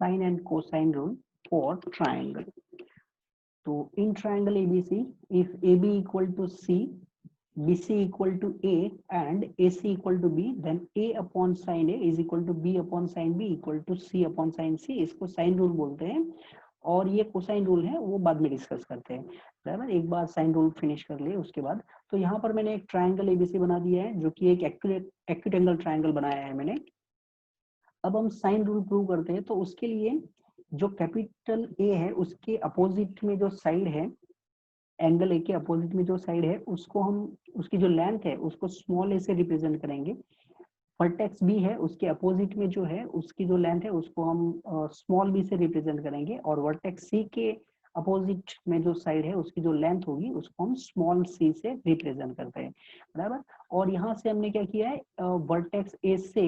Sign and cosine rule for triangle. तो in triangle ABC, if AB equal to C, BC equal to A and AC equal to B, then A upon sin A is equal to B upon sin B equal to C upon sin C। इसको sign rule बोलते हैं और ये cosine rule है वो बाद में discuss करते हैं, बराबर। एक बार साइन रूल फिनिश कर ले उसके बाद। तो यहाँ पर मैंने एक ट्राइंगल एबीसी बना दिया है जो कि एक एक्यूट एंगल ट्राइंगल बनाया है मैंने। अब हम साइन रूल प्रूव करते हैं। तो उसके लिए जो कैपिटल ए है उसके अपोजिट में जो साइड है, एंगल ए के अपोजिट में जो साइड है उसको हम, उसकी जो लेंथ है उसको स्मॉल ए से रिप्रेजेंट करेंगे। वर्टेक्स बी है उसके अपोजिट में जो है उसकी जो लेंथ है उसको हम स्मॉल बी से रिप्रेजेंट करेंगे, और वर्टेक्स सी के अपोजिट में जो साइड है उसकी जो लेंथ होगी उसको हम स्मॉल सी से रिप्रेजेंट करते हैं, बराबर। और यहाँ से हमने क्या किया है, वर्टेक्स ए से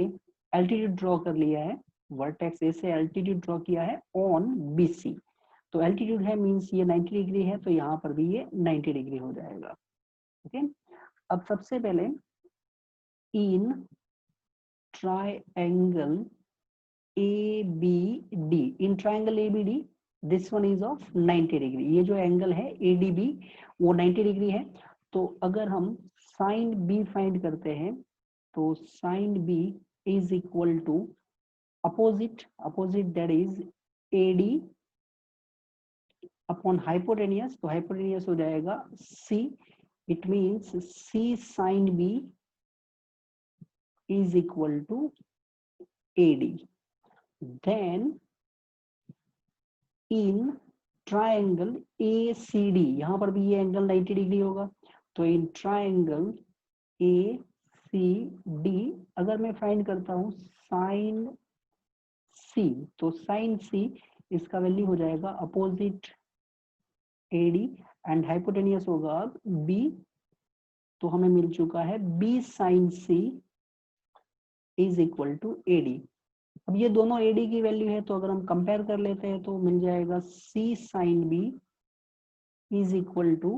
एल्टीट्यूड ड्रॉ कर लिया है, वर्टेक्स ए से एल्टीट्यूड ड्रॉ किया है ऑन बी सी। तो एल्टीट्यूड है मींस ये 90 डिग्री है, तो यहाँ पर भी ये 90 डिग्री हो जाएगा। ओके, अब सबसे पहले in triangle ABD, in triangle ABD this one is of 90 degree. ये जो एंगल है ADB वो 90 डिग्री है। तो अगर हम साइन B फाइंड करते हैं तो sine B is equal to opposite that is AD upon hypotenuse. तो हाइपोटेनियस हो जाएगा C, it means C sin B is equal to AD। then in triangle ACD, यहाँ पर भी ये एंगल 90 डिग्री होगा। तो इन ट्राइंगल ACD अगर मैं फाइंड करता हूँ साइन C, तो साइन C इसका वैल्यू हो जाएगा अपोजिट AD एंड हाइपोटेनियस होगा B। तो हमें मिल चुका है B sine C is equal to AD। अब ये दोनों AD की वैल्यू है, तो अगर हम कंपेयर कर लेते हैं तो मिल जाएगा C sine B is equal to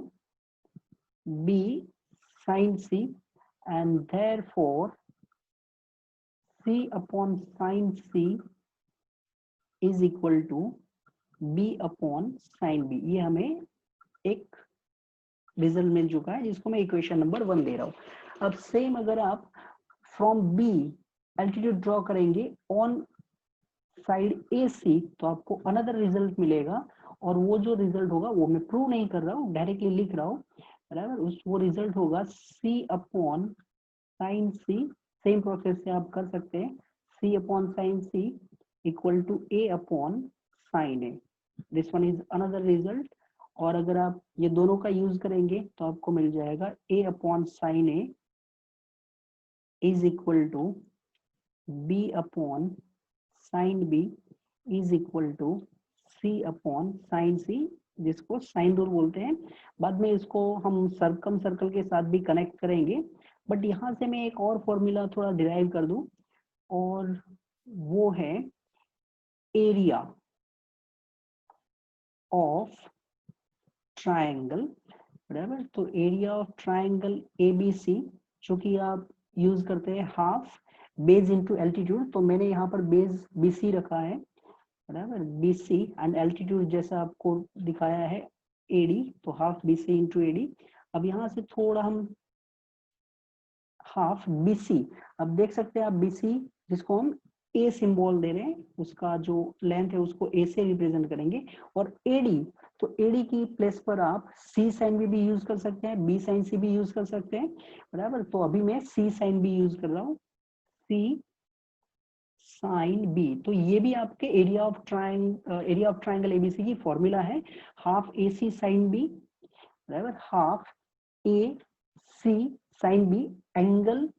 B sine C, and therefore C upon sine C is equal to B upon sine B। ये हमें एक रिजल्ट मिल चुका है जिसको मैं इक्वेशन नंबर 1 दे रहा हूं। अब सेम अगर आप फ्रॉम B एल्टीट्यूड ड्रॉ करेंगे ऑन साइड AC तो आपको अनदर रिजल्ट मिलेगा, और वो जो रिजल्ट होगा वो मैं प्रूव नहीं कर रहा हूँ, डायरेक्टली लिख रहा हूँ, बराबर। वो रिजल्ट होगा C upon sine C। Same process से आप कर सकते हैं, C upon sine C equal to A upon sine A। This one is another result. और अगर आप ये दोनों का यूज करेंगे तो आपको मिल जाएगा A upon sine A is equal to B upon sine B is equal to C upon sine C, जिसको साइन रूल बोलते हैं। बाद में इसको हम सर्कम सर्कल के साथ भी कनेक्ट करेंगे, बट यहाँ से मैं एक और फॉर्मूला थोड़ा डिराइव कर दूं, और वो है एरिया ऑफ ट्राइंगल, बराबर। तो एरिया ऑफ ट्राइंगल ABC जो कि आप यूज करते हैं हाफ बेस इनटू एल्टीट्यूड। तो मैंने यहाँ पर बेस BC रखा है, बराबर, BC एंड एल्टीट्यूड जैसा आपको दिखाया है AD, तो हाफ BC इंटू AD। अब यहाँ से थोड़ा हम हाफ BC, अब देख सकते हैं आप BC जिसको हम A सिंबल दे रहे हैं, उसका जो लेंथ है उसको A से रिप्रेजेंट करेंगे। और AD, तो AD की प्लेस पर आप C साइन B भी यूज कर सकते हैं, B साइन C भी यूज कर सकते हैं, बराबर। तो अभी मैं C साइन B यूज कर रहा हूँ, C साइन B। तो ये भी आपके एरिया ऑफ ट्राइंगल ABC की फॉर्मूला है, हाफ AC साइन B, बराबर, half AC sine B, angle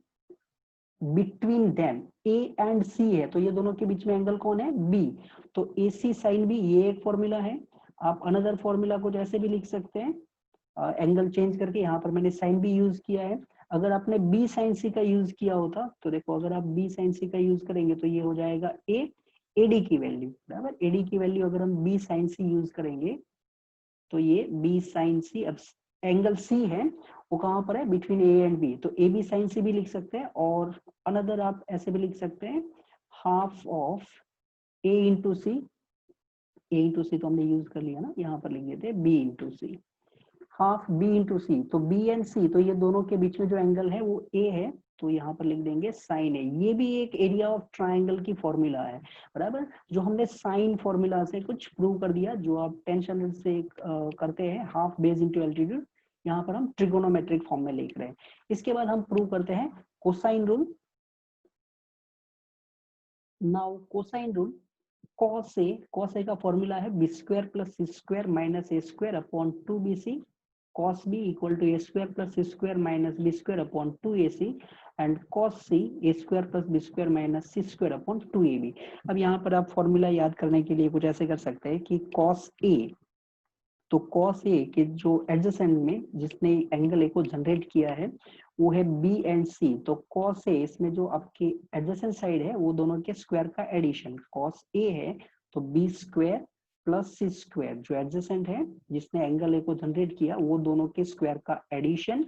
between them A and C है, तो ये दोनों के बीच में एंगल कौन है, B। तो AC साइन B ये एक फॉर्मूला है। आप अनदर फॉर्मूला को जैसे भी लिख सकते हैं, एंगल चेंज करके। यहाँ पर मैंने साइन B यूज किया है। अगर आपने B साइन C का यूज किया होता तो देखो, अगर आप B साइन C का यूज करेंगे तो ये हो जाएगा A AD की वैल्यू, बराबर। AD की वैल्यू अगर हम B साइन C यूज करेंगे तो ये B साइन C, अब एंगल C है वो कहाँ पर है, बिटवीन A एंड B, तो AB साइन C भी लिख सकते हैं। और अनदर आप ऐसे भी लिख सकते हैं, half of A into C, A into C तो हमने यूज कर लिया ना, यहाँ पर लिख देते हैं बी इंटू सी, हाफ बी इंटू सी, तो बी एंड सी तो ये दोनों के बीच में जो एंगल है वो ए है, तो यहाँ पर लिख देंगे साइन ए। ये भी एक एरिया ऑफ ट्राइंगल की फॉर्मूला है, बराबर, जो हमने साइन फॉर्मूला से कुछ प्रूव कर दिया, जो आप 10th स्टैंडर्ड से करते हैं, हाफ बेस इंटू एल्टीट्यूड, यहाँ पर हम ट्रिगोनोमेट्रिक फॉर्म में लिख रहे हैं। इसके बाद हम प्रूव करते हैं cosine rule. Now cosine rule, cos a का फॉर्मूला है B square plus C square minus A square upon 2bc, cos b equal to A square plus C square minus B square upon 2ac, and cos c A square plus B square minus C square upon 2ab। अब यहाँ पर आप formula याद करने के लिए कुछ ऐसे कर सकते हैं कि cos a, तो cos a के जो एडजेसेंट में जिसने एंगल ए को जनरेट किया है वो है b एंड c, तो cos a, इसमें जो आपके एडजेसेंट साइड है वो दोनों के स्क्वायर का एडिशन, cos a है तो b square plus C square, जो एडजेसेंट है जिसने एंगल ए को जनरेट किया वो दोनों के स्क्वायर का addition,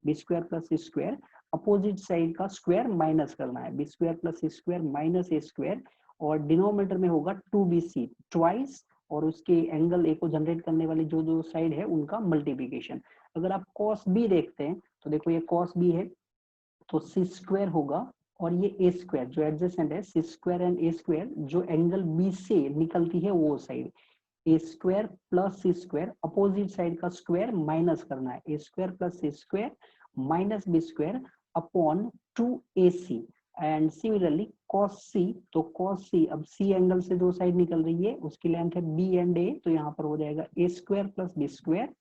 b square plus C square, opposite side का स्क्वायर माइनस करना है, b square plus C square minus A square, और डिनोमिनेटर में होगा 2bc ट्वाइस, और उसके एंगल ए को जनरेट करने वाली जो जो साइड है उनका मल्टीप्लिकेशन। अगर आप cos b देखते हैं तो देखो ये cos b है तो सी स्क्वायर होगा, और ये ए स्क्वायर जो एडजेसेंट है, C square and A square, जो एंगल बी से निकलती है वो side, A square plus C square, opposite side का स्क्वायर माइनस करना है, A square plus C square minus B square upon 2ac, and similarly cos c, तो cos c, अब c एंगल से जो साइड निकल रही है उसकी लेंथ है b एंड a, तो यहाँ पर हो जाएगा A square plus B square,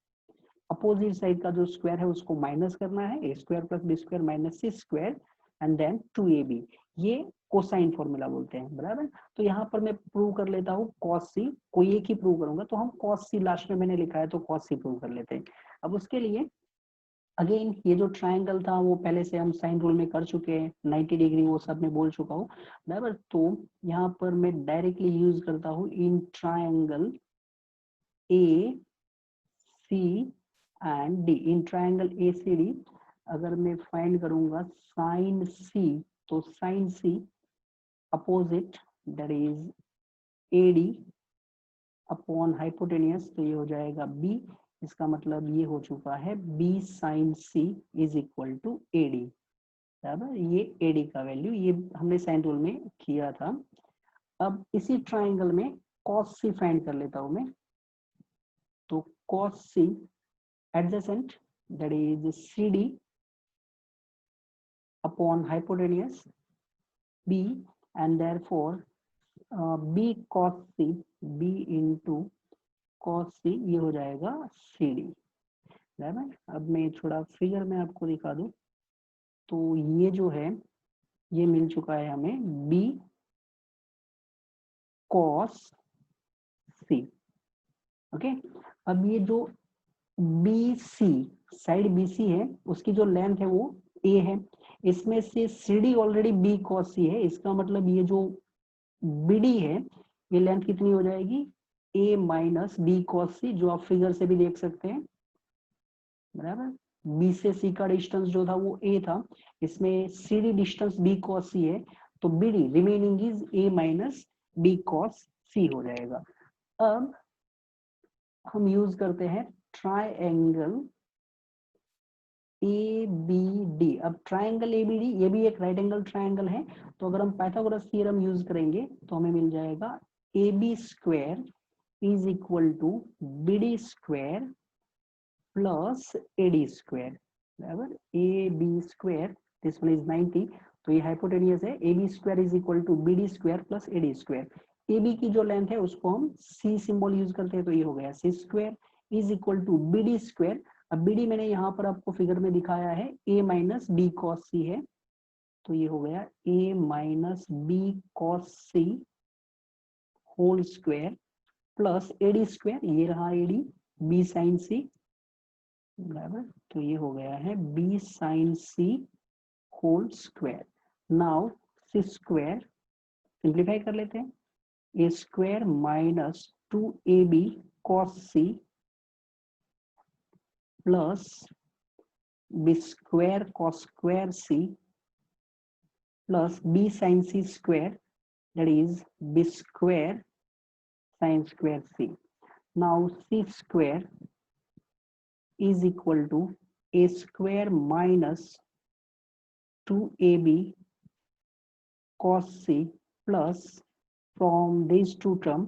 opposite side का जो स्क्वायर है उसको माइनस करना है, A square plus B square minus C square, and then 2ab, ये कोसाइन फॉर्मूला बोलते हैं, बराबर। तो यहाँ पर मैं प्रूव कर लेता हूँ cos c, कोई एक ही प्रूव करूंगा, तो हम cos c लास्ट में मैंने लिखा है तो cos c प्रूव कर लेते हैं। अब उसके लिए अगेन ये जो ट्रायंगल था वो पहले से हम साइन रूल में कर चुके हैं, 90 डिग्री वो सब मैं बोल चुका हूँ, बराबर। तो यहाँ पर मैं डायरेक्टली यूज करता हूँ in triangle A C and D, in triangle A C D अगर मैं फाइंड करूंगा साइन सी, तो sine C opposite that is A D upon hypotenuse, तो ये हो जाएगा बी, इसका मतलब ये हो चुका है B sine C is equal to A D, बराबर। ये ए डी का वैल्यू ये हमने साइन रूल में किया था। अब इसी ट्राइंगल में cos c फाइंड कर लेता हूं मैं, तो cos c adjacent that is CD upon hypotenuse B, and therefore B cos C, B into cos C ये हो जाएगा CD, बराबर। अब मैं थोड़ा फिगर में आपको दिखा दूं, तो ये जो है ये मिल चुका है हमें B cos C, ओके। अब ये जो BC साइड BC है उसकी जो लेंथ है वो A है, इसमें से CD already B cos C है, इसका मतलब ये जो BD है ये लेंथ कितनी हो जाएगी A minus B cos C, जो आप फिगर से भी देख सकते हैं, बराबर। B से C का डिस्टेंस जो था वो A था, इसमें CD distance B cos C है, तो BD remaining is A minus B cos C हो जाएगा। अब हम यूज करते हैं ट्राइएंगल ABD। अब ट्राइंगल ABD ये भी एक राइट एंगल ट्राइंगल है, तो अगर हम पाइथागोरस थ्योरम यूज करेंगे तो हमें मिल जाएगा AB square is equal to BD square plus AD square, बराबर। AB square this one is 90, तो ये हाइपोटेनियस है, AB square is equal to BD square plus AD square. AB की जो लेंथ है उसको हम C सिंबल यूज करते हैं, तो ये हो गया C square is equal to BD square. अब BD मैंने यहाँ पर आपको फिगर में दिखाया है A minus B cos C है, तो ये हो गया A minus B cos C whole square plus AD square, ये रहा AD B साइन C, बराबर। तो ये हो गया है B sine C whole square. Now C square simplify कर लेते हैं, A square minus 2AB cos C plus B square cos square C plus B sine C square that is b square sin square c. Now c square is equal to a square minus 2ab cos c plus from these two term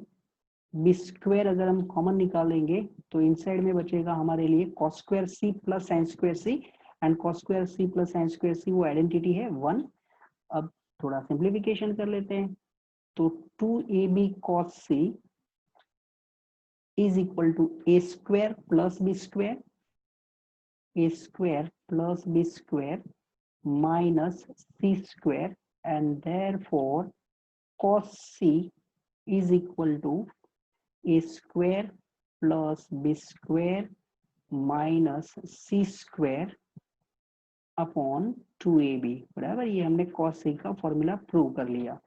b square अगर हम common निकालेंगे तो inside में बचेगा हमारे लिए cos square c plus sin square c and cos square c plus sin square c वो identity है 1. अब थोड़ा सिंप्लीफिकेशन कर लेते हैं तो 2ab cos c is equal to a square plus b square minus c square and therefore cos c is equal to a square plus b square minus c square upon 2ab. बराबर, ये हमने cos c का formula prove कर लिया.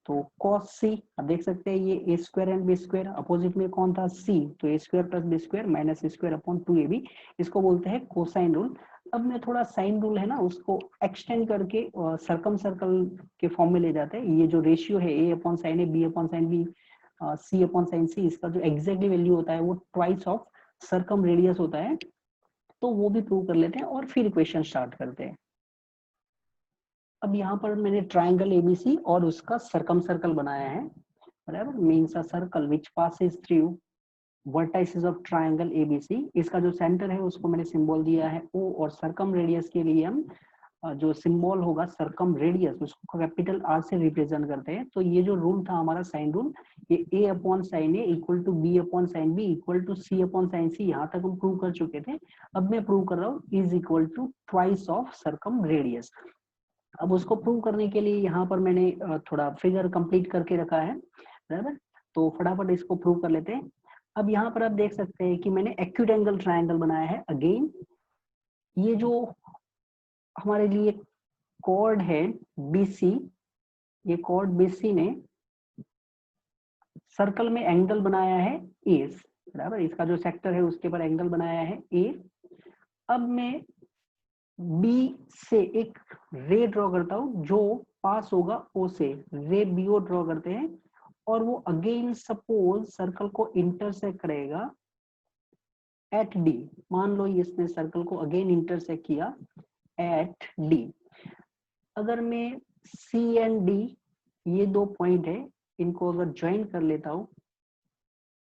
तो cos c अब देख सकते हैं ये a square and b square, opposite में कौन था c, तो a square plus b square minus c square upon 2ab. इसको बोलते हैं कोसाइन रूल. अब मैं थोड़ा साइन रूल है ना उसको एक्सटेंड करके सर्कम सर्कल के फॉर्म में ले जाते हैं. ये जो रेशियो है a upon sine a b upon sine b c upon sine c, इसका जो एग्जैक्टली वैल्यू होता है वो ट्वाइस ऑफ सर्कम रेडियस होता है. तो वो भी प्रूव कर लेते हैं और फिर इक्वेशन स्टार्ट करते हैं. अब यहाँ पर मैंने ट्राइंगल एबीसी और उसका सर्कम सर्कल बनाया है. बराबर, means a circle which passes through vertices of triangle ABC. इसका जो सेंटर है उसको मैंने सिंबल दिया है O और सर्कम रेडियस के लिए हम जो सिंबल होगा सर्कम रेडियस उसको कैपिटल R से रिप्रेजेंट करते हैं. तो ये जो रूल था हमारा साइन रूल, ये A upon sine A equal to B upon sine B equal to C upon sine C, यहाँ तक हम प्रूव कर चुके थे. अब मैं प्रूव कर रहा हूँ is equal to twice of circumradius. अब उसको प्रूव करने के लिए यहाँ पर मैंने थोड़ा फिगर कंप्लीट करके रखा है. बराबर, तो फटाफट इसको प्रूव कर लेते हैं. अब यहाँ पर आप देख सकते हैं कि मैंने एक्यूट एंगल ट्राइंगल बनाया है. अगेन ये जो हमारे लिए कॉर्ड है BC, ये कॉर्ड BC ने सर्कल में एंगल बनाया है A. बराबर, इसका जो सेक्टर है उसके ऊपर एंगल बनाया है A. अब मैं B से एक रे ड्रॉ करता हूं जो पास होगा O से. रे BO ड्रॉ करते हैं और वो अगेन सपोज सर्कल को इंटरसेक्ट करेगा एट D. मान लो इसने सर्कल को अगेन इंटरसेक्ट किया एट D. अगर मैं C एंड D ये दो पॉइंट है, इनको अगर ज्वाइन कर लेता हूं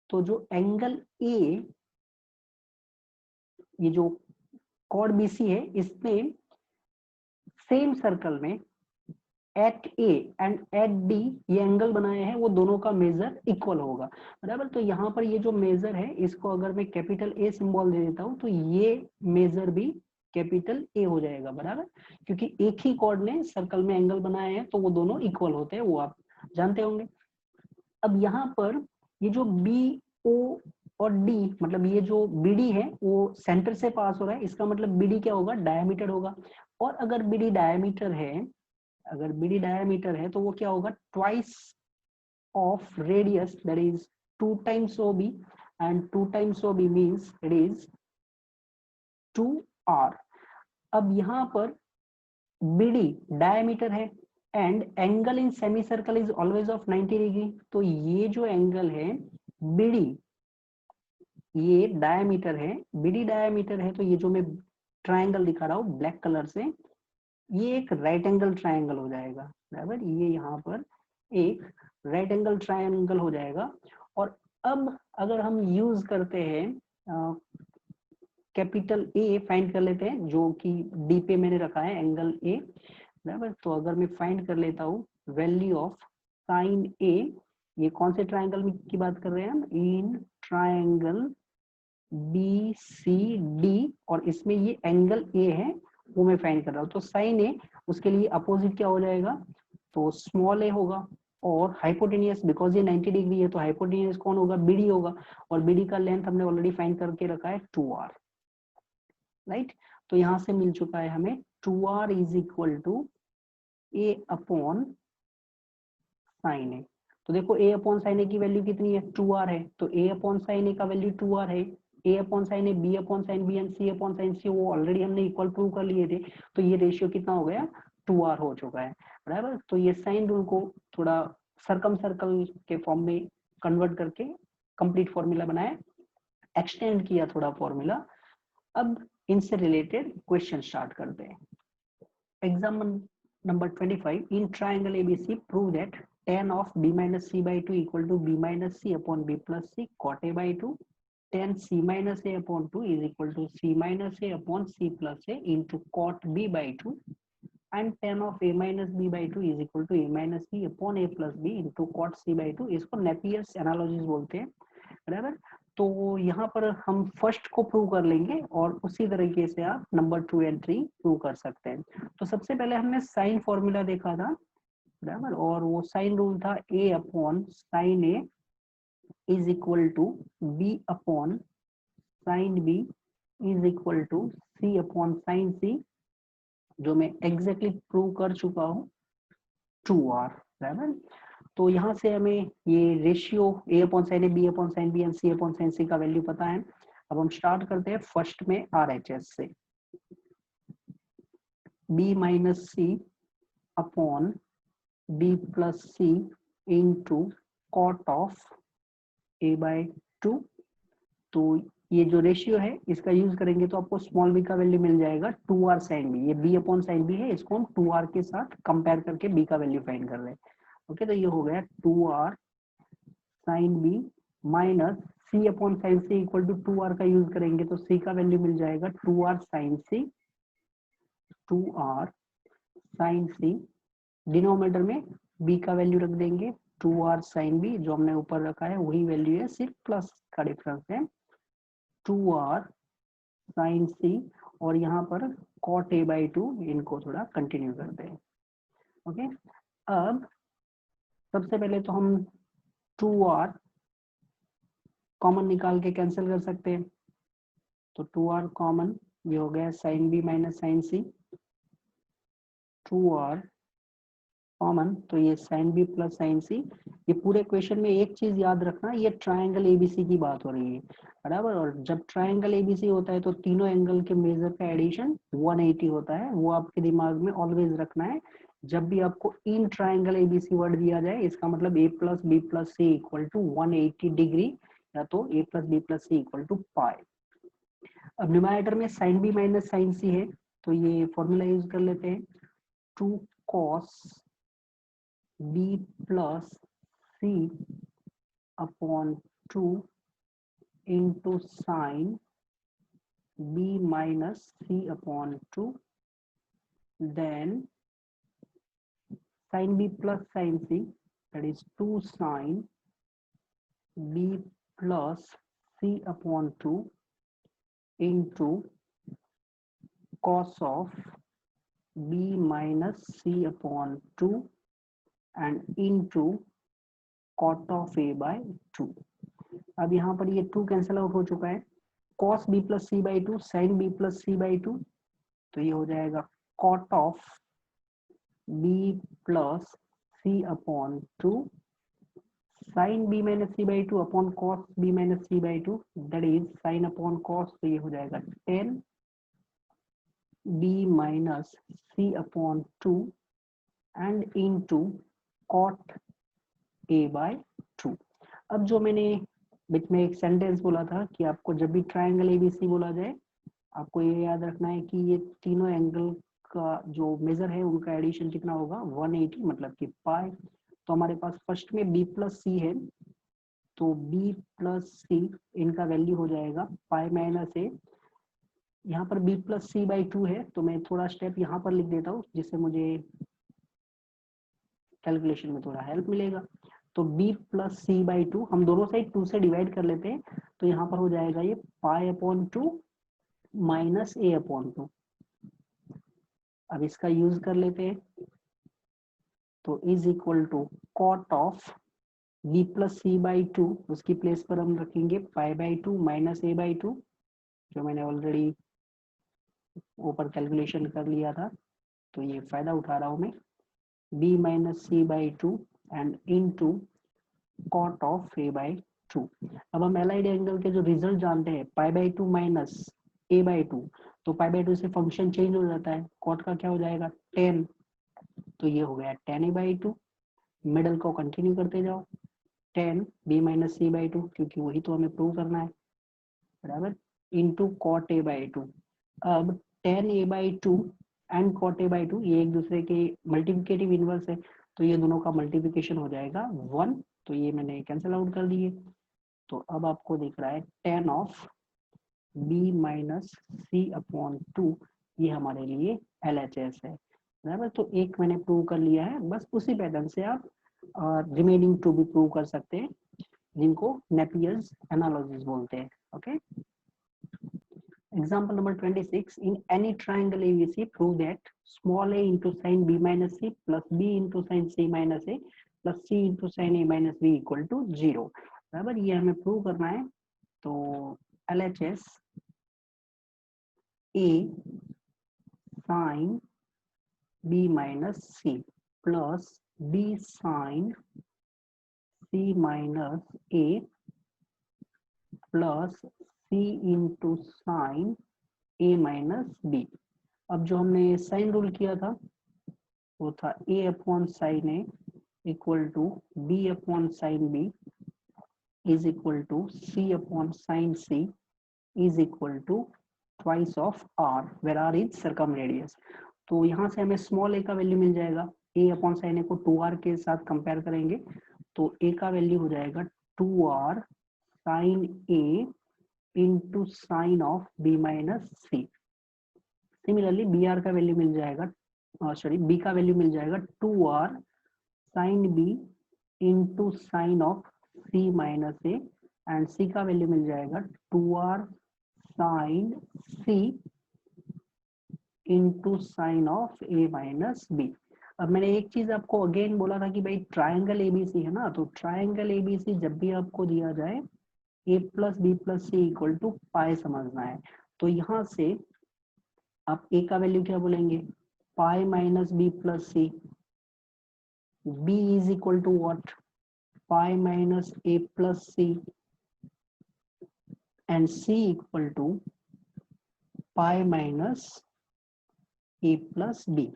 तो जो एंगल A, ये जो कॉर्ड BC है, इसमें सेम सर्कल में at A and at D ये एंगल बनाया है, वो दोनों का मेजर इक्वल होगा. बराबर, तो यहाँ पर ये जो मेजर है इसको अगर मैं कैपिटल A सिंबल दे देता हूँ तो ये मेजर भी कैपिटल A हो जाएगा. बराबर, क्योंकि एक ही कॉर्ड ने सर्कल में एंगल बनाया है तो वो दोनों इक्वल होते हैं, वो आप जानते होंगे. अब यहाँ पर ये जो BO और D, मतलब ये जो BD है वो सेंटर से पास हो रहा है, इसका मतलब BD क्या होगा, डायमीटर होगा. और अगर BD डायमीटर है, तो वो क्या होगा, twice of radius, that is 2 times OB and 2 times OB means it is 2R. अब यहाँ पर BD डायमीटर है and angle in semi circle is always of 90 degree. तो ये जो एंगल है BD, ये डायमीटर है, BD डायमीटर है, तो ये जो मैं ट्राइंगल दिखा रहा हूँ ब्लैक कलर से, ये एक राइट एंगल ट्राइंगल हो जाएगा. बराबर, ये यहाँ पर एक राइट एंगल ट्राइंगल हो जाएगा. और अब अगर हम यूज करते हैं कैपिटल A फाइंड कर लेते हैं, जो कि D पे मैंने रखा है एंगल A. बराबर, तो अगर मैं फाइंड कर लेता हूँ वैल्यू ऑफ साइन A, ये कौन से ट्राइंगल की बात कर रहे हैं हम, इन ट्राइंगल BCD, और इसमें ये एंगल A है वो मैं फाइंड कर रहा हूँ. तो साइन A, उसके लिए अपोजिट क्या हो जाएगा, तो स्मॉल a होगा. और हाइपोटेनियस, बिकॉज ये 90 डिग्री है तो हाइपोटेनियस कौन होगा, BD होगा. और BD का लेंथ हमने ऑलरेडी फाइंड करके रखा है 2R. राइट, तो यहां से मिल चुका है हमें 2R is equal to A upon sine A. तो देखो A अपॉन साइन A की वैल्यू कितनी है, 2R है. तो A अपॉन साइन A का वैल्यू 2R है. A upon sine A, B upon sine B and C upon sine C वो ऑलरेडी हमने इक्वल प्रूव कर लिए थे. तो ये रेशियो कितना हो गया, 2R हो चुका है. बराबर, तो ये साइन रूल को थोड़ा सर्कम सर्कल के फॉर्म में कन्वर्ट करके कंप्लीट फॉर्मूला बनाया, एक्सटेंड किया थोड़ा फॉर्मूला। अब इनसे रिलेटेड क्वेश्चन स्टार्ट करते हैं। Example number 25, in triangle ABC prove that tan of b minus c by 2 equal to b minus c upon b plus c cot a by 2, tan c minus a upon 2 is equal to c minus a upon c plus a into cot b by 2, and tan of a minus b by 2 is equal to a minus b upon a plus b into cot c by 2। इसको Napier's analogies बोलते हैं, बराबर। तो यहाँ पर हम first को prove कर लेंगे और उसी तरीके से आप नंबर 2 एंड 3 प्रूव कर सकते हैं। तो सबसे पहले हमने साइन फॉर्मूला देखा था, बराबर, और वो साइन रूल था a upon sine a is equal to b upon sine b is equal to c upon sine c, जो मैं एग्जैक्टली प्रूव कर चुका हूँ 2r, बराबर। तो यहाँ से हमें ये ratio a upon sine a, b upon sine b and c upon sine c का वैल्यू पता है। अब हम स्टार्ट करते हैं फर्स्ट में RHS से, b minus c upon b plus c into cot of a by 2। तो ये जो रेशियो है इसका यूज करेंगे तो आपको स्मॉल b का वैल्यू मिल जाएगा 2r साइन b। ये b अपॉन साइन b है, इसको हम 2r के साथ कंपेयर करके b का वैल्यू फाइंड कर रहे हैं। ओके, तो ये हो गया 2r sine b minus c upon sine c equal to 2r का यूज करेंगे तो c का वैल्यू मिल जाएगा 2r sine c, 2r sine c। Denominator में b का वैल्यू रख देंगे 2r साइन b, जो हमने ऊपर रखा है वही वैल्यू है, सिर्फ प्लस का डिफरेंस है 2r साइन c, और यहाँ पर cot a बाई 2, इनको थोड़ा कंटिन्यू करते हैं। ओके, अब सबसे पहले तो हम 2r कॉमन निकाल के कैंसिल कर सकते हैं, तो 2r कॉमन, ये हो गया sine b minus sine c, 2r common, तो ये sine b plus sine c। ये पूरे क्वेश्चन में एक चीज याद रखना, ये ट्राइंगल ABC की बात हो रही है, बराबर। और जब ट्राइंगल ABC होता है तो तीनों एंगल के मेजर का एडिशन 180 होता है, वो आपके दिमाग में ऑलवेज रखना है। जब भी आपको इन ट्राइंगल ABC वर्ड दिया जाए, इसका मतलब a plus B plus C equal to 180 degree, या तो a plus B plus C equal to pi. अब न्यूमरेटर में sine b minus sine c है, तो ये फॉर्मूला यूज कर लेते हैं, 2 cos b plus c upon 2 into sine b minus c upon 2, then sine b plus sine c, that is 2 sine b plus c upon 2 into cos of b minus c upon 2 and into cot of a by 2। अब यहाँ पर ये 2 cancel out हो चुका है, cos b plus c by 2 sin b plus c by 2, तो ये हो जाएगा cot of b plus c upon 2 sin b minus c by 2 upon cos b minus c by 2, that is sin upon cos, तो ये हो जाएगा 10 b minus c upon 2 and into cot a by 2। अब जो मैंने बीच में एक sentence बोला था कि आपको जब भी ट्राइंगल ABC बोला जाए, आपको ये याद रखना है कि ये तीनों एंगल का जो मेजर है उनका एडिशन कितना होगा 180, मतलब कि पाई। तो हमारे पास फर्स्ट में b प्लस सी है, तो b प्लस सी इनका वैल्यू हो जाएगा पाई माइनस ए। यहाँ पर b प्लस सी बाई 2 है, तो मैं थोड़ा स्टेप यहाँ पर लिख देता हूँ जिससे मुझे कैलकुलेशन में थोड़ा हेल्प मिलेगा। तो b प्लस सी बाई 2, हम दोनों साइड 2 से डिवाइड कर लेते हैं, तो यहाँ पर हो जाएगा ये pi upon 2 minus A upon 2। अब इसका यूज कर लेते हैं, तो is equal to cot of b plus C by 2, उसकी प्लेस पर हम रखेंगे pi by 2 minus A by 2, जो मैंने ऑलरेडी ऊपर कैलकुलेशन कर लिया था, तो ये फायदा उठा रहा हूं मैं, b minus C by 2 and into cot of a by 2। अब हम एलाइड एंगल के जो रिजल्ट जानते हैं, पाई बाई 2 माइनस a बाई 2, तो पाई बाई 2 से फंक्शन चेंज हो जाता है, कॉट का क्या हो जाएगा 10, तो ये हो गया 10 a बाई 2, मिडल को कंटिन्यू करते जाओ, 10 b माइनस सी बाई 2, क्योंकि वही तो हमें प्रूव करना है, बराबर, इंटू कॉट ए बाई 2। अब 10a/2 एंड कॉट a/2 ये एक दूसरे के मल्टीप्लिकेटिव इनवर्स है, तो ये दोनों का मल्टीप्लिकेशन हो जाएगा 1, तो ये मैंने कैंसिल आउट कर दिए। तो अब आपको दिख रहा है 10 of b minus C upon 2, ये हमारे लिए LHS है, बराबर। तो एक मैंने प्रूव कर लिया है, बस उसी पैटर्न से आप रिमेनिंग 2 भी प्रूव कर सकते हैं, जिनको नेपियर्स एनालॉजीज बोलते हैं। Okay, example number 26, in any triangle ABC prove that small a into sin b minus c plus b into sin c minus a plus c into sin a minus b equal to 0, बराबर, ये हमें prove करना है। तो LHS a sin b minus c plus b sin c minus a plus c into sin a minus b। अब जो हमने sine rule किया था वो था a upon sine A equal to b upon sine B is equal to c upon sine C is equal to twice of r, where r is circumradius. तो यहाँ से हमें स्मॉल a का value मिल जाएगा, a upon sine ए को 2r के साथ कंपेयर करेंगे तो a का वैल्यू हो जाएगा 2r sine a into sine of b minus C. Similarly B R का वैल्यू मिल जाएगा, सॉरी बी का वैल्यू मिल जाएगा 2r sine B into sine of C minus A, and C का वैल्यू मिल जाएगा 2r sine C into sine of A minus B. अब मैंने एक चीज आपको अगेन बोला था कि भाई ट्राइंगल एबीसी है ना, तो ट्राइंगल एबीसी जब भी आपको दिया जाए a plus B plus C equal to pi समझना है। तो यहाँ से आप a का वैल्यू क्या बोलेंगे, pi minus B plus C, b is equal to what, pi minus a plus C, and c equal to pi minus a plus b।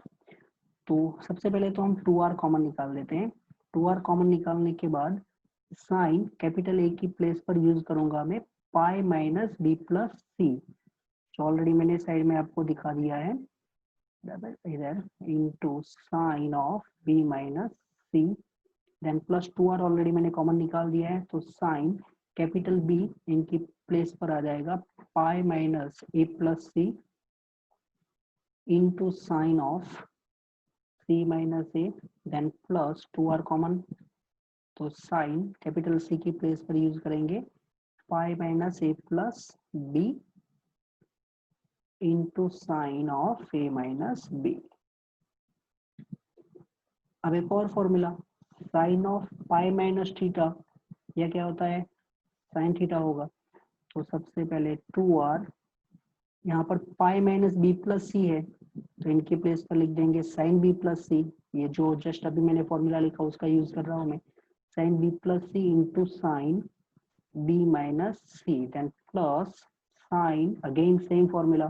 तो सबसे पहले तो हम 2r कॉमन निकाल लेते हैं। 2r कॉमन निकालने के बाद साइन कैपिटल A की प्लेस पर यूज करूंगा मैं पाई माइनस बी प्लस सी, जो ऑलरेडी मैंने साइड में आपको दिखा दिया है, इधर into sine of b minus C, then plus 2r already मैंने कॉमन निकाल दिया है, तो साइन कैपिटल B इनकी प्लेस पर आ जाएगा pi minus a plus C into sine of c minus A, then plus 2r common, तो साइन कैपिटल C की प्लेस पर यूज करेंगे pi minus a plus B into sine of a minus B. अब एक और formula, sine of pi minus theta, यह क्या होता है, साइन थीटा होगा। तो सबसे पहले 2r, यहाँ पर पाई माइनस बी प्लस सी है तो इनके प्लेस पर लिख देंगे साइन बी प्लस सी, ये जो जस्ट अभी मैंने फॉर्मूला लिखा उसका यूज कर रहा हूँ मैं, sine B plus C into sine B minus C, then plus sine again same formula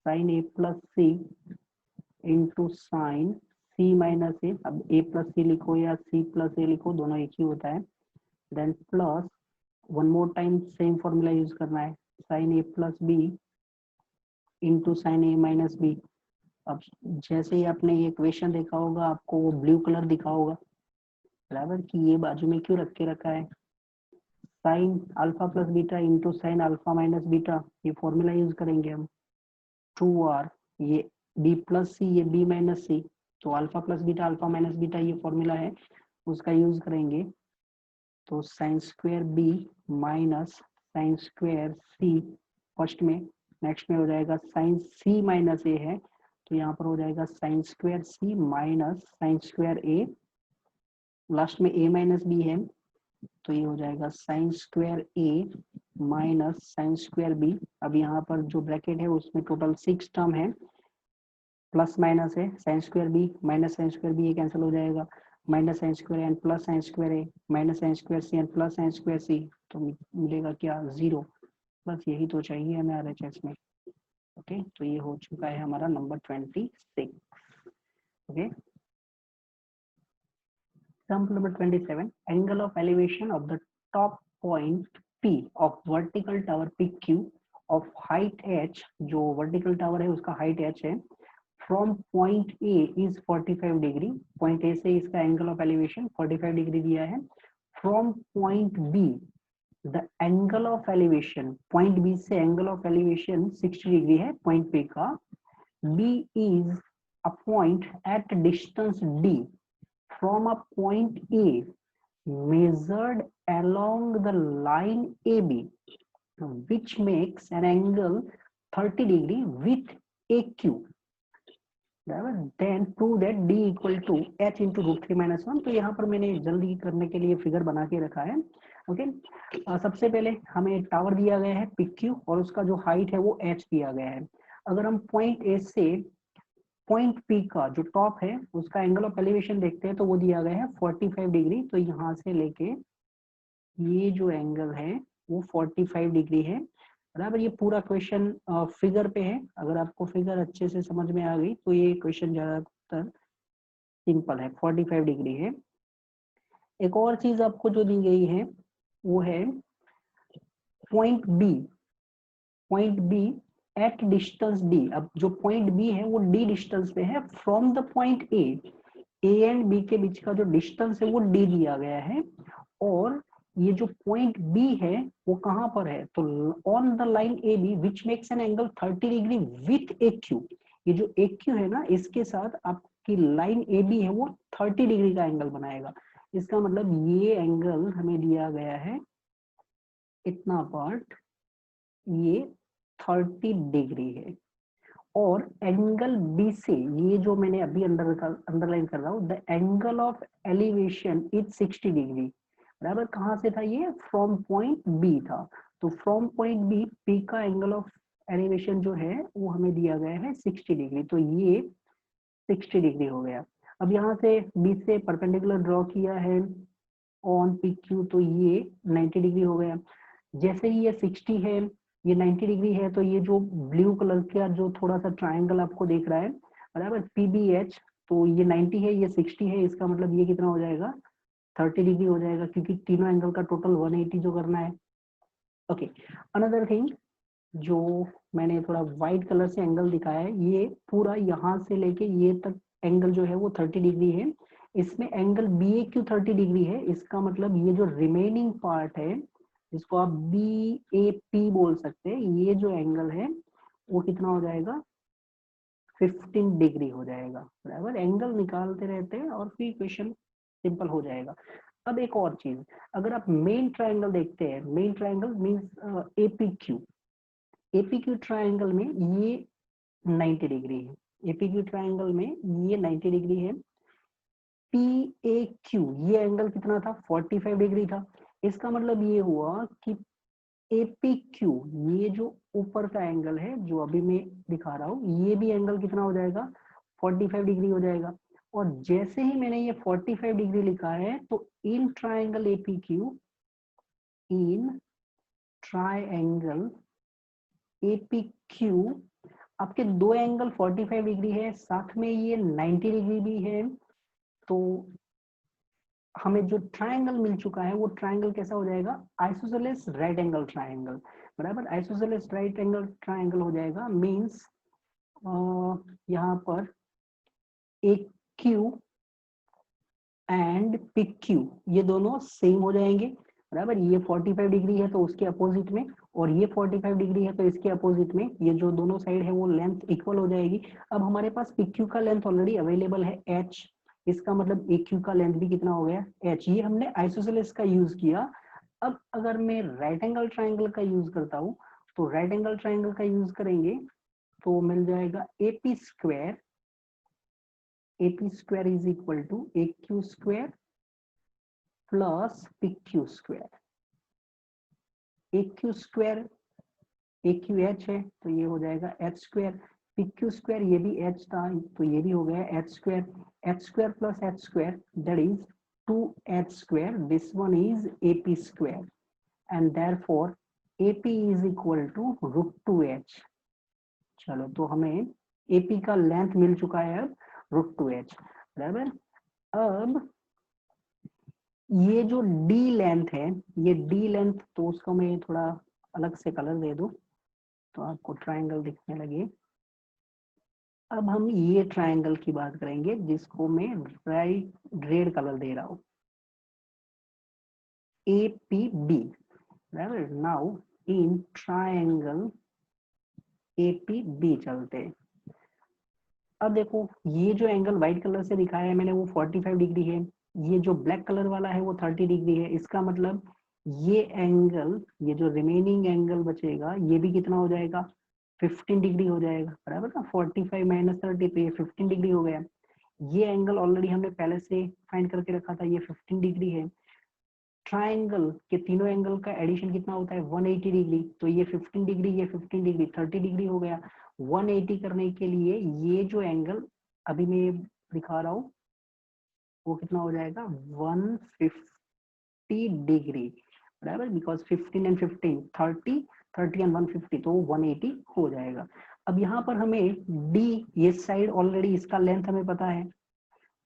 sine A plus C into sine C minus A, अब ए प्लस सी लिखो या सी प्लस ए लिखो दोनों एक ही होता है, then plus one more time same formula use करना है sine A plus B into sine A minus B. अब जैसे ही आपने ये इक्वेशन देखा होगा आपको वो ब्लू कलर दिखा होगा, बराबर, कि ये बाजू में क्यों रख के रखा है, sine alpha plus beta into sine alpha minus beta, ये फॉर्मूला यूज करेंगे हम। 2r, ये b प्लस सी, ये b माइनस सी, तो alpha plus beta alpha minus beta ये फॉर्मूला है, उसका यूज करेंगे। तो sign square b minus sine square c first में, नेक्स्ट में हो जाएगा साइन c माइनस a है तो यहाँ पर हो जाएगा sine square c minus sine square a, last में a माइनस b है तो ये हो जाएगा sine square a minus sine square b। अब यहाँ पर जो ब्रैकेट है उसमें टोटल 6 टर्म है, प्लस माइनस है, sine square b minus sine square b ये कैंसिल हो जाएगा, minus sine square and plus sine square A minus sine square C and plus sine square सी, तो मिलेगा क्या 0। बस यही तो चाहिए हमें RHS में। ओके, तो ये हो चुका है हमारा number 26। Okay, Example number 27, angle of elevation of the top point P of vertical tower PQ of height h, जो vertical tower है उसका height h है, from point A is 45 degree, point A से इसका angle of elevation 45 degree दिया है, from point B the angle of elevation, point B से angle of elevation 60 degree है point P का, B is a point at distance D from a point A measured along the line AB, which makes an angle 30 degree with AQ. Then prove that D equal to H into root 3 minus 1. तो यहाँ पर मैंने जल्दी करने के लिए figure बना के रखा है. ओके, सबसे पहले हमें टावर दिया गया है PQ और उसका जो हाइट है वो H दिया गया है. अगर हम पॉइंट A से पॉइंट P का जो टॉप है उसका एंगल ऑफ एलिवेशन देखते हैं तो वो दिया गया है 45 डिग्री. तो यहाँ से लेके ये जो एंगल है वो 45 डिग्री है. बराबर, ये पूरा क्वेश्चन फिगर पे है. अगर आपको फिगर अच्छे से समझ में आ गई तो ये क्वेश्चन ज्यादातर सिंपल है, 45 डिग्री है. एक और चीज आपको जो दी गई है वो है point B at distance D. अब जो पॉइंट बी है वो डी डिस्टेंस पे है from the point A and B के बीच का जो डिस्टेंस है वो डी दिया गया है. और ये जो पॉइंट बी है वो कहां पर है, तो on the line A B which makes an angle 30 degree with A Q. ये जो ए क्यू है ना, इसके साथ आपकी लाइन ए बी है वो 30 डिग्री का एंगल बनाएगा. इसका मतलब ये एंगल हमें दिया गया है इतना पार्ट, ये 30 डिग्री है. और एंगल बी से, ये जो मैंने अभी अंडरलाइन कर रहा हूँ, the angle of elevation is 60 degree. बराबर, कहाँ से था ये, फ्रॉम पॉइंट बी था. तो फ्रॉम पॉइंट बी पी का एंगल ऑफ एलिवेशन जो है वो हमें दिया गया है 60 डिग्री. तो ये 60 डिग्री हो गया. अब यहाँ से बी से परपेंडिकुलर ड्रॉ किया है ऑन पी क्यू, तो ये 90 डिग्री हो गया. जैसे ही ये 60 है, ये 90 डिग्री है, तो ये जो ब्लू कलर का जो थोड़ा सा ट्राइंगल आपको दिख रहा है, बराबर, PBH, तो ये 90 है, ये 60 है. इसका मतलब ये कितना हो जाएगा, 30 डिग्री हो जाएगा, क्योंकि तीनों एंगल का टोटल 180 जो करना है. ओके, अनदर थिंग जो मैंने थोड़ा व्हाइट कलर से एंगल दिखाया है, ये पूरा यहाँ से लेके ये तक एंगल जो है वो 30 डिग्री है. इसमें एंगल BAQ 30 डिग्री है. इसका मतलब ये जो रिमेनिंग पार्ट है जिसको आप BAP बोल सकते हैं, ये जो एंगल है वो कितना हो जाएगा, 15 डिग्री हो जाएगा. बराबर, एंगल निकालते रहते हैं और फिर क्वेश्चन सिंपल हो जाएगा. अब एक और चीज, अगर आप मेन ट्रायंगल देखते हैं, main triangle means APQ triangle में ये 90 डिग्री है. APQ ट्रायंगल में ये 90 डिग्री है. PAQ ये एंगल कितना था, 45 डिग्री था. इसका मतलब ये हुआ कि APQ ये जो ऊपर का एंगल है जो अभी मैं दिखा रहा हूँ, ये भी एंगल कितना हो जाएगा, 45 डिग्री हो जाएगा. और जैसे ही मैंने ये 45 डिग्री लिखा है, तो in triangle APQ, in triangle APQ आपके दो एंगल 45 डिग्री है, साथ में ये 90 डिग्री भी है. तो हमें जो ट्रायंगल मिल चुका है वो ट्रायंगल कैसा हो जाएगा, आइसोसेलेस राइट एंगल ट्रायंगल. बराबर, आइसोसेलेस राइट एंगल ट्रायंगल हो जाएगा. मींस यहाँ पर AQ एंड PQ ये दोनों सेम हो जाएंगे. बराबर, ये 45 डिग्री है तो उसके अपोजिट में, और ये 45 डिग्री है तो इसके अपोजिट में, ये जो दोनों साइड है वो लेंथ इक्वल हो जाएगी. अब हमारे पास PQ का लेंथ ऑलरेडी अवेलेबल है H. इसका मतलब AQ का लेंथ भी कितना हो गया, H. ये हमने आइसोसेलेस का यूज किया. अब अगर मैं राइट एंगल ट्रायंगल का यूज करता हूँ, तो राइट एंगल ट्रायंगल का यूज करेंगे तो मिल जाएगा AP square is equal to AQ square plus PQ square. AQ square AQH है तो ये हो जाएगा H square. PQ square ये भी H था तो ये भी हो गया H square. H square plus H square, that is 2H square. This one is AP square, and therefore AP is equal to root 2H. चलो, तो हमें AP का लेंथ मिल चुका है अब root 2H. बराबर, अब ये जो डी लेंथ है, ये डी लेंथ, तो उसको मैं थोड़ा अलग से कलर दे दूं तो आपको ट्रायंगल दिखने लगे। अब हम ये ट्रायंगल की बात करेंगे जिसको मैं रेड कलर दे रहा हूँ, APB, बराबर। नाउ इन ट्रायंगल APB चलते हैं। अब देखो ये जो एंगल व्हाइट कलर से दिखाया है मैंने वो 45 डिग्री है, ये जो ब्लैक कलर वाला है वो 30 डिग्री है। इसका मतलब ये एंगल, ये जो रिमेनिंग एंगल बचेगा ये भी कितना हो जाएगा, 15 डिग्री हो जाएगा, बराबर ना। 45 माइनस 30 तो ये 15 डिग्री हो गया। ये एंगल ऑलरेडी हमने पहले से फाइंड करके रखा था, ये 15 डिग्री है। ट्राइंगल के तीनों एंगल का एडिशन कितना होता है, 180 डिग्री। तो ये 15 डिग्री, ये 15 डिग्री, 30 डिग्री हो गया। 180 करने के लिए ये जो एंगल अभी मैं दिखा रहा हूँ वो कितना हो जाएगा, 150 डिग्री, बराबर। बिकॉज 15 एंड 15 30, 30 एंड 150 तो 180 हो जाएगा। अब यहाँ पर हमें डी, ये साइड ऑलरेडी इसका लेंथ हमें पता है।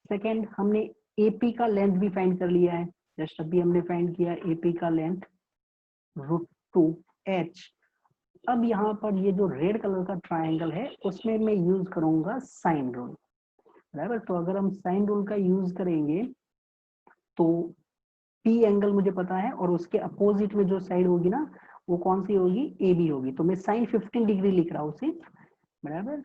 सेकेंड, हमने एपी का लेंथ भी फाइंड कर लिया है, जस्ट अभी हमने फाइंड किया एपी का लेंथ √2h। अब यहाँ पर ये जो रेड कलर का ट्राइंगल है उसमें मैं यूज करूंगा साइन रूल, बराबर। तो अगर हम साइन रूल का यूज करेंगे तो पी एंगल मुझे पता है और उसके अपोजिट में जो साइड होगी ना वो कौन सी होगी, ए बी होगी। तो मैं साइन 15 डिग्री लिख रहा हूँ सिर्फ, बराबर।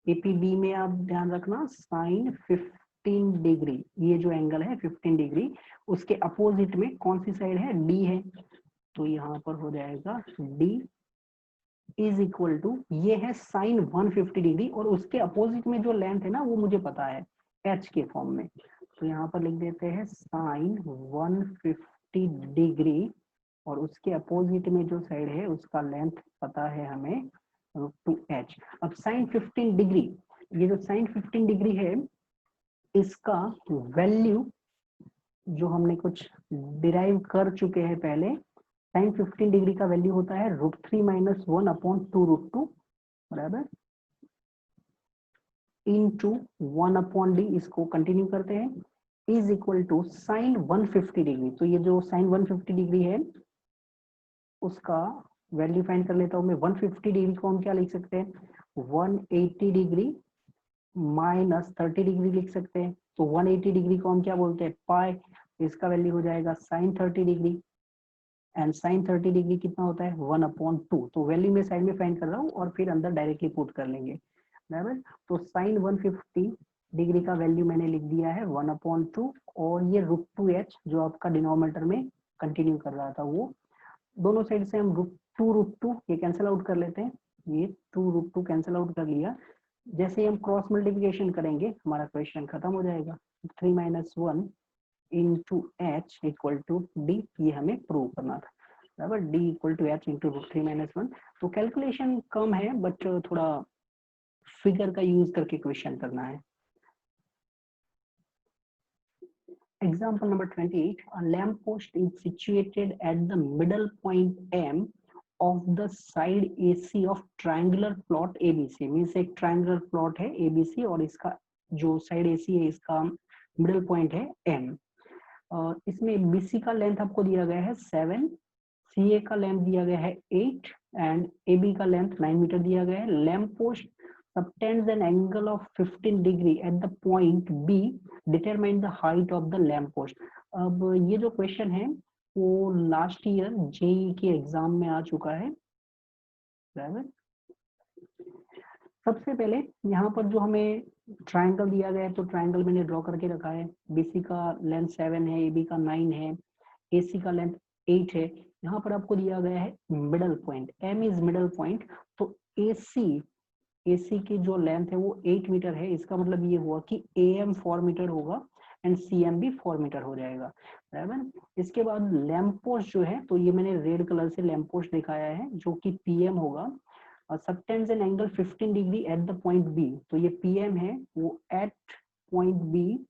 एपीबी में आप ध्यान रखना साइन 15 डिग्री, ये जो एंगल है 15 डिग्री, उसके अपोजिट में कौन सी साइड है, डी है। तो यहाँ पर हो जाएगा डी इज इक्वल टू, ये है साइन 150 डिग्री और उसके अपोजिट में जो लेंथ है ना वो मुझे पता है एच के फॉर्म में। तो यहाँ पर लिख देते हैं साइन 150 डिग्री और उसके अपोजिट में जो साइड है उसका लेंथ पता है हमें √2h। अब साइन 15 डिग्री, ये जो साइन 15 डिग्री है इसका वैल्यू जो हमने कुछ डिराइव कर चुके हैं पहले, साइन 15 डिग्री का वैल्यू होता है √3 माइनस 1 अपॉन 2√2, बराबर, इनटू 1 अपॉन डी। इसको कंटिन्यू करते हैं, is equal to sine 150 degree. तो ये जो साइन 150 डिग्री है उसका वैल्यू फाइंड कर लेता हूं मैं। 150 डिग्री को हम क्या लिख सकते हैं, 180 डिग्री माइनस 30 डिग्री लिख सकते हैं। तो 180 डिग्री को हम क्या बोलते हैं, पाई। इसका वैल्यू हो जाएगा sine 30 degree, and sine 30 degree कितना होता है, 1/2। तो वैल्यू में साइड में फाइंड कर रहा हूँ और फिर अंदर डायरेक्टली पुट कर लेंगे, बराबर। तो साइन 150 डिग्री का वैल्यू मैंने लिख दिया है 1/2, और ये √2h जो आपका डिनोमिनेटर में कंटिन्यू कर रहा था वो, दोनों साइड से हम √2 ये कैंसिल आउट कर लेते हैं। ये 2√2 कैंसिल आउट कर लिया। जैसे ही हम क्रॉस मल्टीप्लिकेशन करेंगे हमारा क्वेश्चन खत्म हो जाएगा। 3 - 1 into H equal to D, ये हमें प्रूव करना था, बराबर। D equal to H into √3 - 1। तो कैलकुलेशन कम है बट थोड़ा फिगर का यूज करके क्वेश्चन करना है। Example number 28, a lamp post is situated at the middle point M of the side AC of triangular plot ABC। Means एक triangular plot है ABC और इसका जो साइड AC है इसका मिडल पॉइंट है M। इसमें BC का लेंथ आपको दिया गया है 7, CA का लेंथ दिया गया है 8 एंड AB का लेंथ 9 मीटर दिया गया है। Lamp post subtends an angle of 15 degree at the point B, determine the height of the lamp post। अब ये जो क्वेश्चन है वो लास्ट ईयर जेई के एग्जाम में आ चुका है, बराबर। सबसे पहले यहाँ पर जो हमें ट्रायंगल दिया गया है तो ट्रायंगल मैंने ड्रॉ करके रखा है। बीसी का लेंथ 7 है, एबी का 9 है, एसी का लेंथ 8 है। यहाँ पर आपको दिया गया है middle point, M is middle point. तो एसी की जो लेंथ है वो 8 मीटर है। इसका मतलब ये हुआ कि एएम 4 मीटर होगा एंड सीएम भी 4 मीटर हो जाएगा, बराबर। इसके बाद लैम्प पोस्ट जो है, तो ये मैंने रेड कलर से लैम्प पोस्ट दिखाया है जो कि पीएम होगा। Subtends an angle 15 degree at the point B. तो ये पीएम है, वो एट पॉइंट बी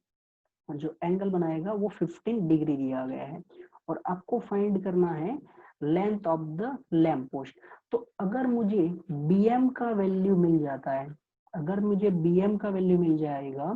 जो एंगल बनाएगा वो 15 डिग्री दिया गया है। और आपको फाइंड करना है length of the lamp post. तो अगर मुझे बीएम का वैल्यू मिल जाता है, अगर मुझे बीएम का वैल्यू मिल जाएगा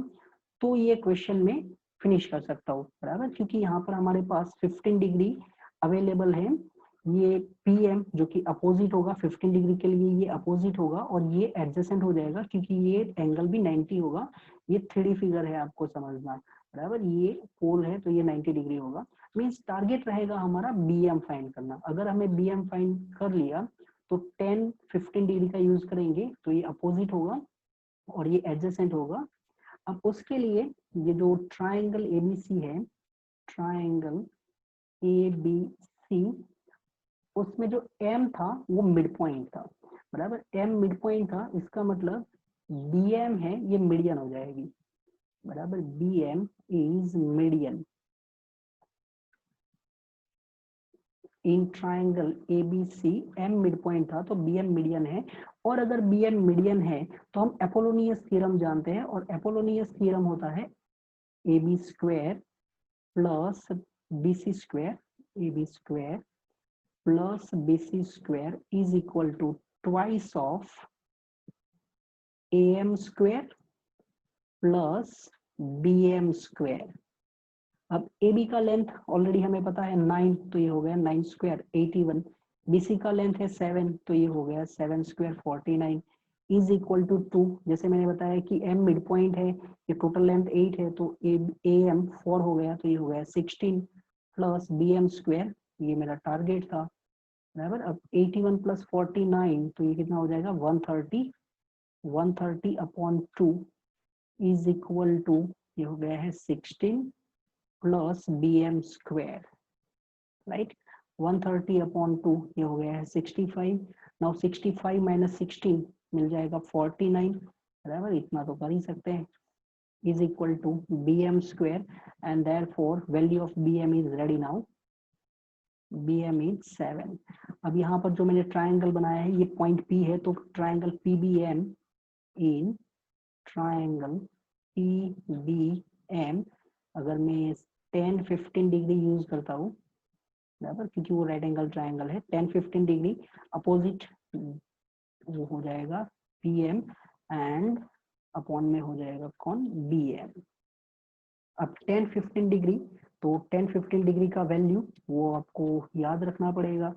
तो ये क्वेश्चन में फिनिश कर सकता हूँ, बराबर, क्योंकि यहाँ पर हमारे पास 15 डिग्री अवेलेबल है। ये PM जो कि अपोजिट होगा 15 डिग्री के लिए, ये अपोजिट होगा और ये एडजेसेंट हो जाएगा क्योंकि ये एंगल भी 90 होगा। ये 3D फिगर है, आपको समझना, बराबर। ये पोल है तो ये 90 डिग्री होगा। मीन्स टारगेट रहेगा हमारा BM फाइंड करना। अगर हमें BM फाइंड कर लिया तो 10-15 डिग्री का यूज करेंगे तो ये अपोजिट होगा और ये एडजेसेंट होगा। अब उसके लिए ये जो ट्राइंगल ABC है, ट्राइंगल ABC, उसमें जो M था वो मिड पॉइंट था, बराबर। M मिड पॉइंट था, इसका मतलब BM है ये मीडियन हो जाएगी, बराबर। BM is median in triangle ABC। M mid point था तो BM मीडियन है। और अगर BM मीडियन है तो हम एपोलोनियस थ्योरम जानते हैं, और एपोलोनियस थ्योरम होता है AB square plus BC square, AB square plus BC square is equal to twice of AM square plus BM square. अब AB का लेंथ ऑलरेडी हमें पता है 9, तो ये हो गया 9 स्क्वायर 81। BC का लेंथ है 7, तो ये हो गया 7 स्क्वायर 49 इज इक्वल टू 2। जैसे मैंने बताया कि M मिड पॉइंट है, ये टोटल लेंथ 8 है, तो AM 4 हो गया, तो ये हो गया 16 प्लस BM स्क्वायर, ये मेरा टारगेट था, बराबर। अब 81 प्लस 49 तो ये कितना हो जाएगा 130। 130 अपॉन 2 इज इक्वल टू, ये हो गया है 16 plus BM square, right. 130 upon 2 ये हो गया है 65। नाउ 65 माइनस 16 मिल जाएगा 49, बराबर। इतना तो कर ही सकते हैं, is equal to BM square, and therefore value of BM is ready now, BM is 7। अब यहाँ पर जो मैंने ट्राइंगल बनाया है ये पॉइंट P है, तो triangle PBM, in triangle PBM अगर मैं 10-15 डिग्री यूज करता हूँ, बराबर, क्योंकि वो राइट एंगल ट्राइंगल है, 10-15 डिग्री अपोजिट वो हो जाएगा PM एंड अपॉन में हो जाएगा कौन, BM। अब 10-15 डिग्री, तो 10-15 डिग्री का वैल्यू वो आपको याद रखना पड़ेगा,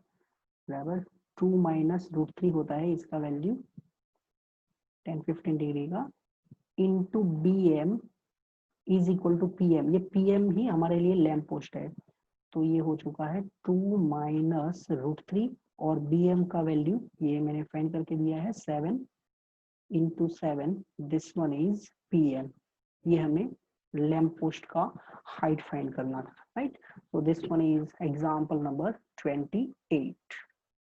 बराबर। 2 माइनस √3 होता है इसका वैल्यू 10-15 डिग्री का, into BM is equal to PM। ये PM ही हमारे लिए लैंप पोस्ट है, तो ये हो चुका है 2 माइनस √3, और BM का वैल्यू ये मैंने फाइंड करके दिया है 7 into 7, this one is PM। ये हमें लैंप पोस्ट का हाइट फाइंड करना था, right. So this one is example number 28।